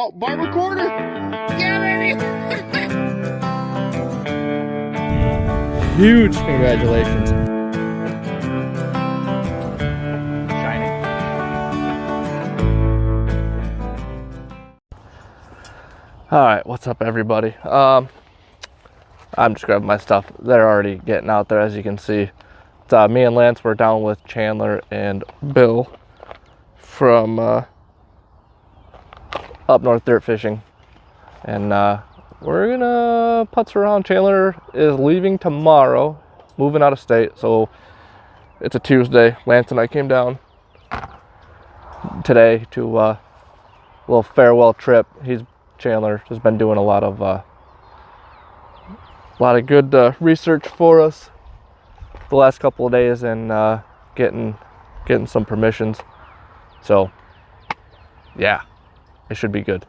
Oh, bar recorder? Yeah, baby! Huge congratulations. Shining. Alright, what's up everybody? I'm just grabbing my stuff. They're already getting out there, as you can see. It's, me and Lance were down with Chandler and Bill from up north dirt fishing. And we're gonna putz around. Chandler is leaving tomorrow, moving out of state, so it's a Tuesday. Lance and I came down today to a little farewell trip. Chandler has been doing a lot of good research for us the last couple of days and getting some permissions. So yeah, it should be good.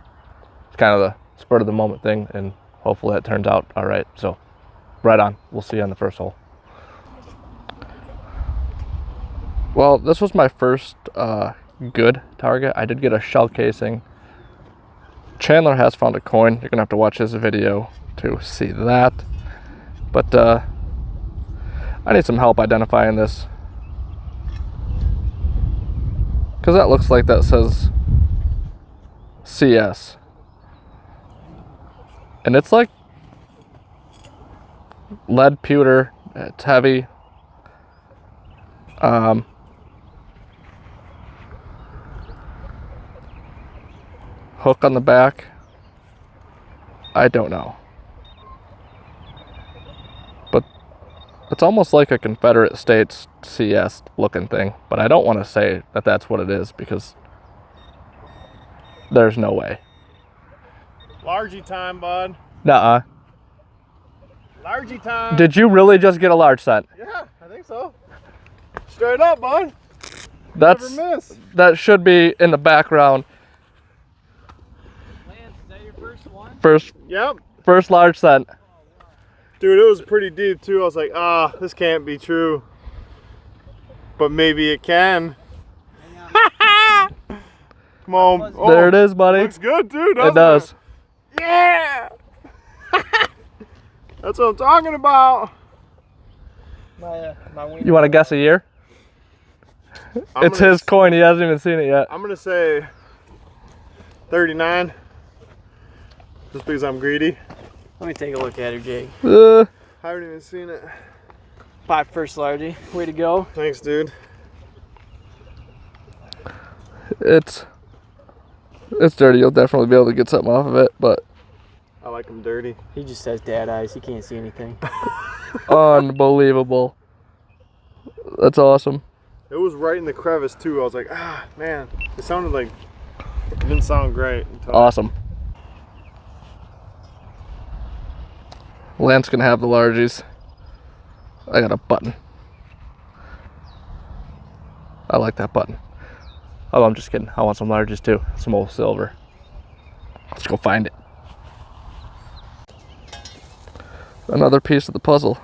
It's kind of the spur of the moment thing, and hopefully that turns out all right. So right on. We'll see you on the first hole. Well, this was my first good target. I did get a shell casing. Chandler has found a coin. You're gonna have to watch his video to see that. But I need some help identifying this, because that looks like that says CS. And it's like lead pewter. It's heavy. Hook on the back, I don't know. But it's almost like a Confederate States CS looking thing. But I don't want to say that that's what it is, because there's no way. Largy time, bud. Nuh-uh. Largy time. Did you really just get a large scent? Yeah, I think so. Straight up, bud. Never miss. That should be in the background. Lance, is that your first one? Yep. First large scent. Dude, it was pretty deep too. I was like, this can't be true. But maybe it can. Come on. Oh, there it is, buddy. Looks good, dude. It does. Yeah. That's what I'm talking about. You want to guess a year? It's his coin. He hasn't even seen it yet. I'm gonna say 39, just because I'm greedy. Let me take a look at her, Jake. I haven't even seen it. Pop first largy. Way to go. Thanks, dude. It's dirty. You'll definitely be able to get something off of it, but I like them dirty. He just has dad eyes. He can't see anything. unbelievable. That's awesome. It was right in the crevice too. I was like, man, it sounded like it didn't sound great. Awesome. Lance can have the largies. I got a button. I like that button. Oh, I'm just kidding. I want some largies too. Some old silver. Let's go find it. Another piece of the puzzle.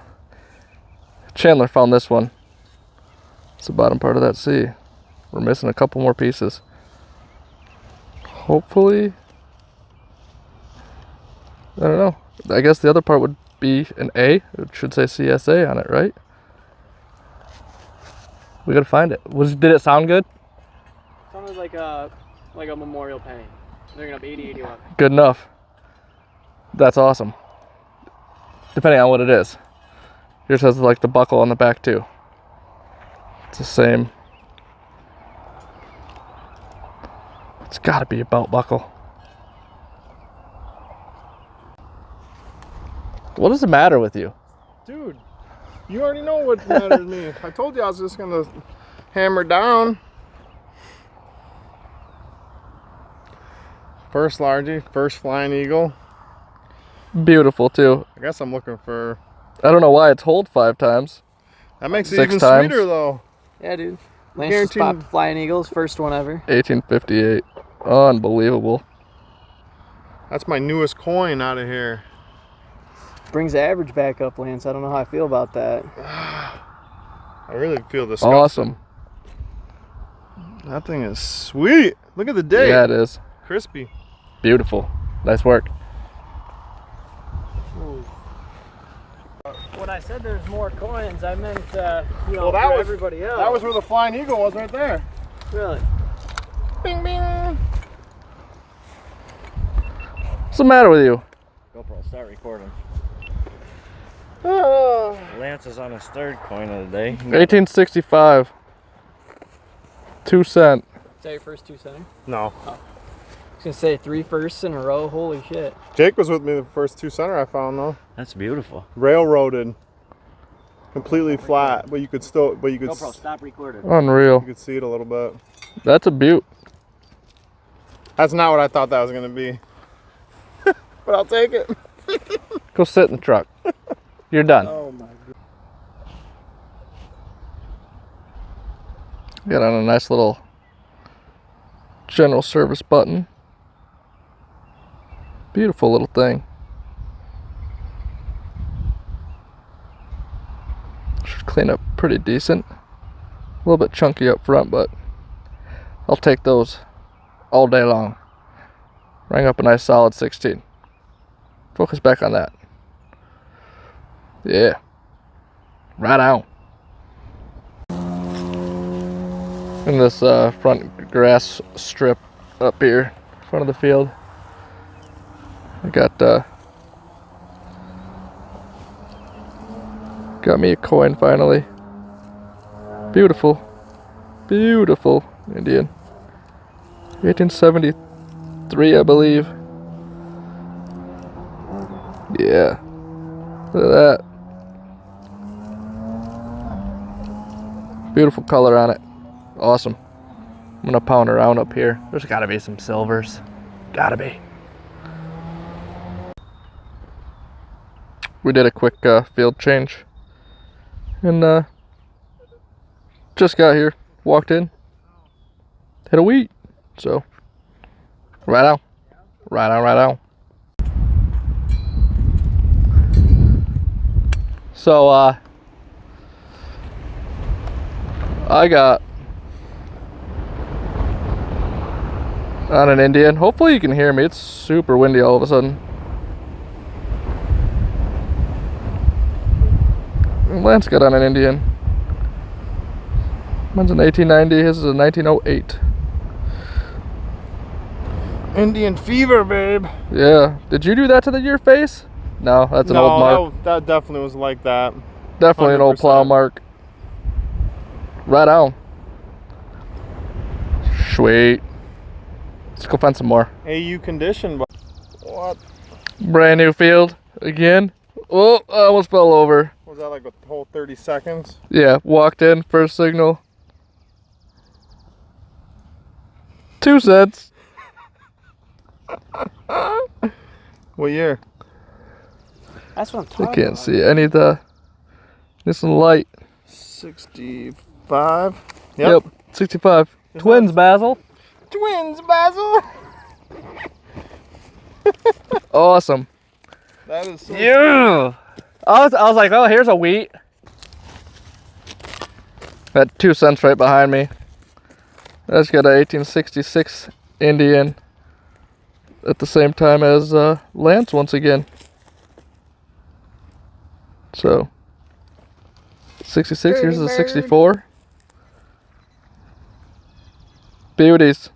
Chandler found this one. It's the bottom part of that C. We're missing a couple more pieces. Hopefully, I don't know. I guess the other part would be an A. It should say CSA on it, right? We gotta find it. Did it sound good? Sounded like a memorial penny. They're gonna be 80-81. Good enough. That's awesome. Depending on what it is. Yours has like the buckle on the back too. It's the same. It's gotta be a belt buckle. What does it matter with you? Dude, you already know what matters to me. I told you I was just gonna hammer down. First largy, first flying eagle. Beautiful too. I guess I'm looking for. I don't know why it's holed 5 times. That makes it 6 even times. sweeter though. Yeah, dude. Lance just popped Flying Eagles, first one ever. 1858. Unbelievable. That's my newest coin out of here. Brings the average back up, Lance. I don't know how I feel about that. I really feel disgusting. Awesome. That thing is sweet. Look at the date. Yeah, it is. Crispy. Beautiful. Nice work. Ooh. When I said there's more coins, I meant, you know, Well, that for was everybody else. That was where the flying eagle was, right there. Really? Bing, bing. What's the matter with you? GoPro, start recording. Ah. Lance is on his third coin of the day. 1865. 2 cent. Is that your first 2 center? No. I was gonna say 3 firsts in a row. Holy shit. Jake was with me the first 2 center I found though. That's beautiful. Railroaded. Completely flat, but you could still, GoPro, stop recording. Unreal. you could see it a little bit. That's a beaut. That's not what I thought that was gonna be. But I'll take it. Go sit in the truck. You're done. Oh my god. Got on a nice little general service button. Beautiful little thing. Should clean up pretty decent. A little bit chunky up front, but I'll take those all day long. Rang up a nice solid 16. Focus back on that. Yeah. Right on. In this front grass strip up here in front of the field, I got me a coin finally. Beautiful, beautiful Indian. 1873, I believe. Yeah, look at that. Beautiful color on it. Awesome. I'm gonna pound around up here. There's gotta be some silvers. Gotta be. We did a quick field change. And just got here. Walked in. Hit a wheat. So, right on. Right on, right on. So, I got on an Indian. Hopefully you can hear me. It's super windy all of a sudden. Lance got on an Indian. Mine's an 1890. His is a 1908. Indian fever, babe. Yeah. Did you do that to your face? No, that's an old mark. That definitely was like that. Definitely an old plow 100%. mark. Right on. Sweet. Let's go find some more. AU condition, but what? Brand new field again. Oh, I almost fell over. Was that like a whole 30 seconds? Yeah, walked in, first signal. 2 cents. What year? That's what I'm I talking can't about. see any of the. This one light. 65. Yep, 65. Twins, Basil. Twins, Basil. Awesome. That is so Yeah. I was like, oh, here's a wheat. That 2 cents right behind me. That's got a 1866 Indian at the same time as Lance once again. So 66, here's a 64. Beauties.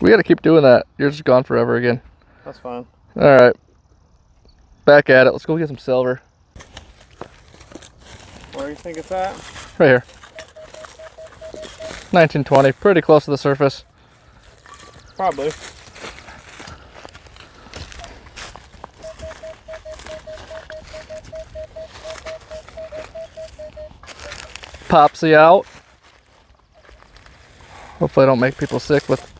We gotta keep doing that. Yours is gone forever again. That's fine. Alright. Back at it. Let's go get some silver. Where do you think it's at? Right here. 1920. Pretty close to the surface. Probably. Popsy out. Hopefully I don't make people sick with...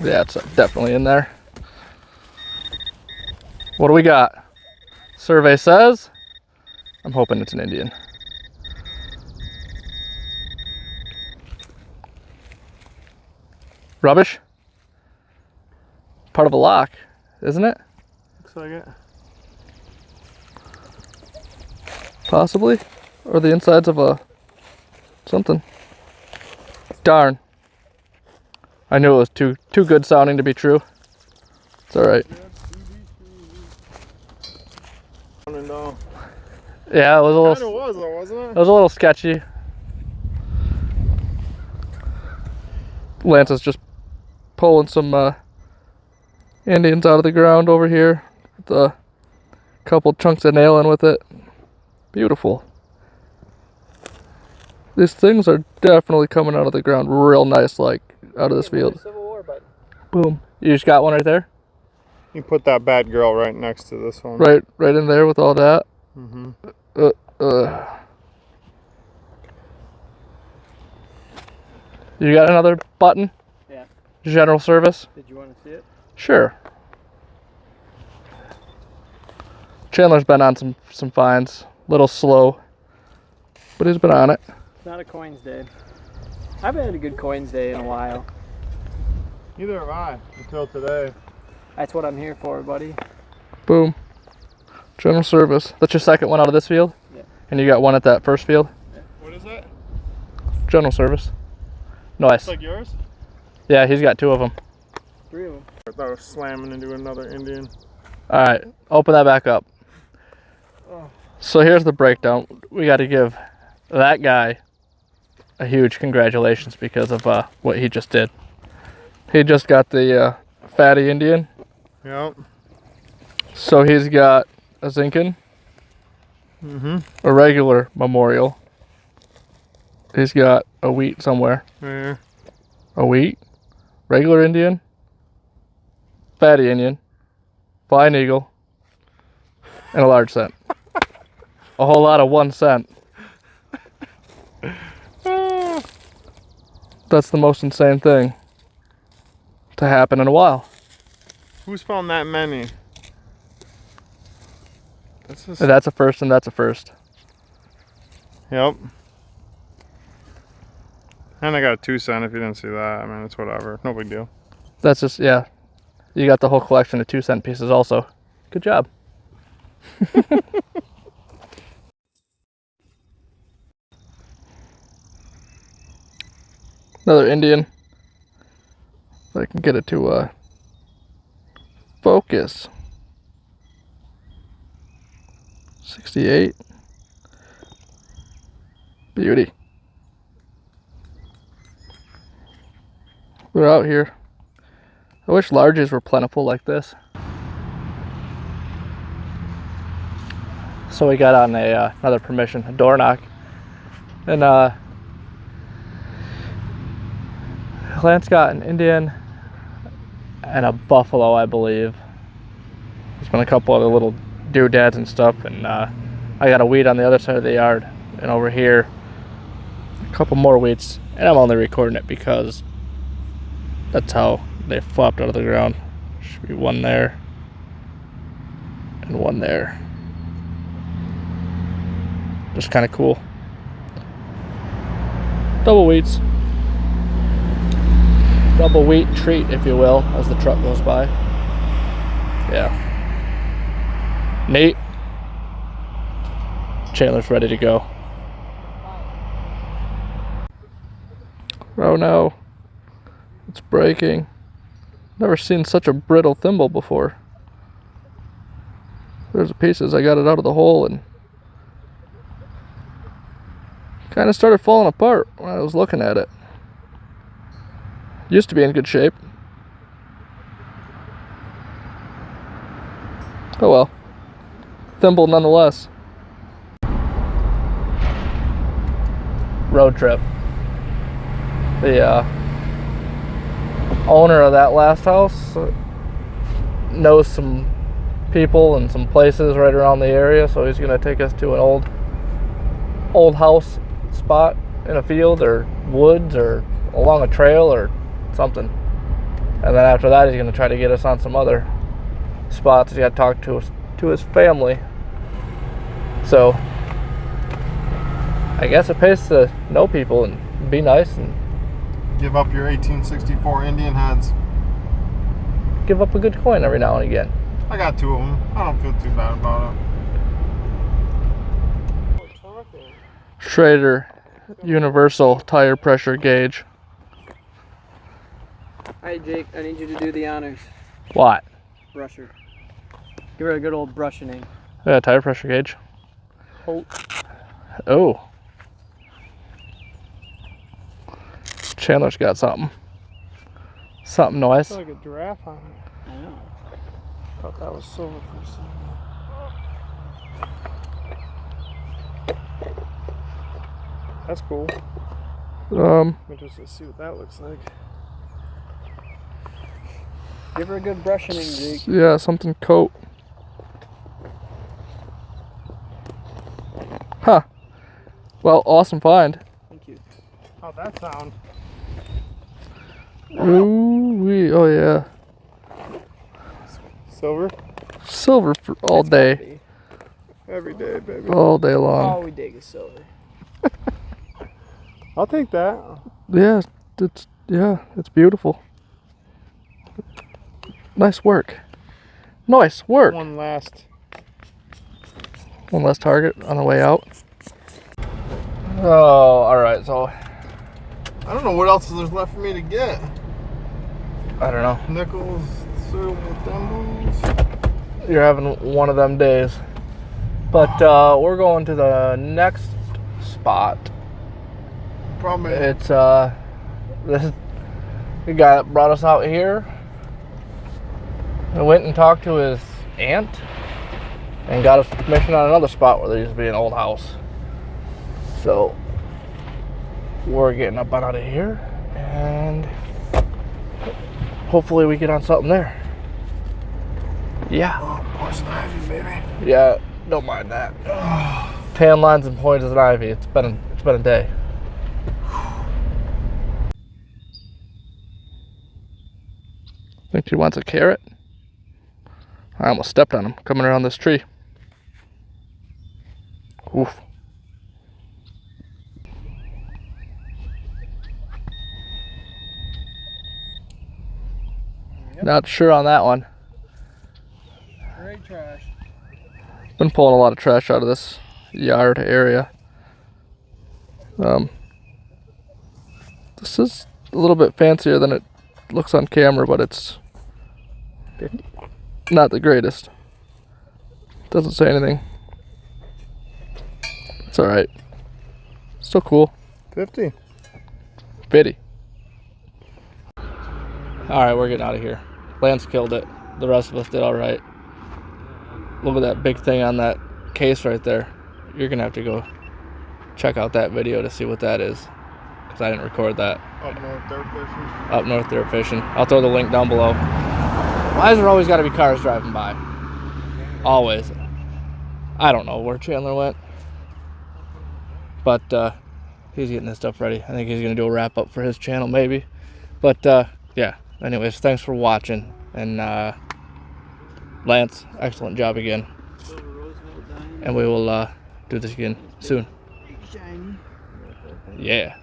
Yeah, it's definitely in there. What do we got? Survey says. I'm hoping it's an Indian. Rubbish? Part of a lock, isn't it? Looks like it. Possibly. Or the insides of a something. Darn. I knew it was too good sounding to be true. It's all right. No. Yeah, it was a Kind of little. was though, wasn't It it? was a little sketchy. Lance is just pulling some Indians out of the ground over here with a couple chunks of nailing with it. Beautiful. These things are definitely coming out of the ground real nice, like out of this field. Civil War, but Boom. You just got one right there? You put that bad girl right next to this one. Right in there with all that. Mm-hmm. You got another button? Yeah. General service? Did you want to see it? Sure. Chandler's been on some finds. Little slow, but he's been on it. It's not a coins day. I haven't had a good coins day in a while. Neither have I until today. That's what I'm here for, buddy. Boom. General service. That's your second one out of this field? Yeah. And you got one at that first field? What is that? General service. Nice. It's like yours? Yeah, he's got 2 of them. 3 of them. I thought I was slamming into another Indian. All right, open that back up. Oh. So here's the breakdown. We got to give that guy a huge congratulations because of what he just did. He just got the fatty Indian. Yep. So he's got a Zinkin, a regular memorial. He's got a wheat somewhere. Yeah. A wheat, regular Indian, fatty Indian, flying eagle, and a large cent. A whole lot of 1 cent. That's the most insane thing to happen in a while. Who's found that many? That's just... That's a first and that's a first. Yep. And I got a 2 cent if you didn't see that. I mean, it's whatever. No big deal. That's just, yeah. You got the whole collection of 2 cent pieces also. Good job. Another Indian. If I can get it to focus. 68. Beauty. We're out here. I wish larges were plentiful like this. So we got on another permission, a door knock, and Lance got an Indian and a buffalo, I believe. There's been a couple other little doodads and stuff, and I got a wheat on the other side of the yard, and over here a couple more wheats, and I'm only recording it because that's how they flopped out of the ground. Should be one there and one there. Just kind of cool. Double wheats. Double wheat treat, if you will, as the truck goes by. Yeah. Nate. Chandler's ready to go. Oh no. It's breaking. Never seen such a brittle thimble before. There's the pieces. I got it out of the hole and kind of started falling apart when I was looking at it. Used to be in good shape. Oh well. Thimble nonetheless. Road trip. The owner of that last house knows some people and some places right around the area, so he's gonna take us to an old house spot in a field or woods or along a trail or something, and then after that he's gonna try to get us on some other spots. He's got to talk to his family, so I guess it pays to know people and be nice and Give up your 1864 Indian heads. give up a good coin every now and again. I got 2 of them. I don't feel too bad about it. Schrader Universal Tire Pressure Gauge. Alright, Jake, I need you to do the honors. What? Brusher. Give her a good old brushing. Yeah, tire pressure gauge. Holt. Oh. Chandler's got something. Something nice. It's like a giraffe on it. I know. Thought that was silver for a second. That's cool. I'm interested to see what that looks like. Give her a good brushing, Jake. Yeah, something coat. Huh. Well, awesome find. Thank you. How'd that sound? Ooh wee. Oh yeah. Silver? Silver for all day. Every day, baby. All day long. All we dig is silver. I'll take that. Yeah, it's beautiful. Nice work. Nice work. One last target on the way out. Oh, all right. So I don't know what else there's left for me to get. I don't know. Nickels, silver thimbles. You're having one of them days. But we're going to the next spot. Probably. It's this is the guy that brought us out here. I went and talked to his aunt and got us permission on another spot where there used to be an old house. So we're getting up out of here and hopefully we get on something there. Yeah. Oh, poison ivy, baby. Yeah, don't mind that. Tan lines and poisons ivy. It's been a day. Think he wants a carrot? I almost stepped on him coming around this tree. Oof. Yep. Not sure on that one. Great trash. Been pulling a lot of trash out of this yard area. This is a little bit fancier than it looks on camera, but it's not the greatest. Doesn't say anything. It's alright. Still cool. 50. 50. Alright, we're getting out of here. Lance killed it. The rest of us did alright. Look at that big thing on that case right there. You're gonna have to go check out that video to see what that is, because I didn't record that. Up north, they're fishing. Up north they're fishing. I'll throw the link down below. Why is there always got to be cars driving by? Always. I don't know where Chandler went, but he's getting his stuff ready. I think he's gonna do a wrap up for his channel maybe. But yeah, anyways, thanks for watching, and Lance, excellent job again, and we will do this again soon. Yeah.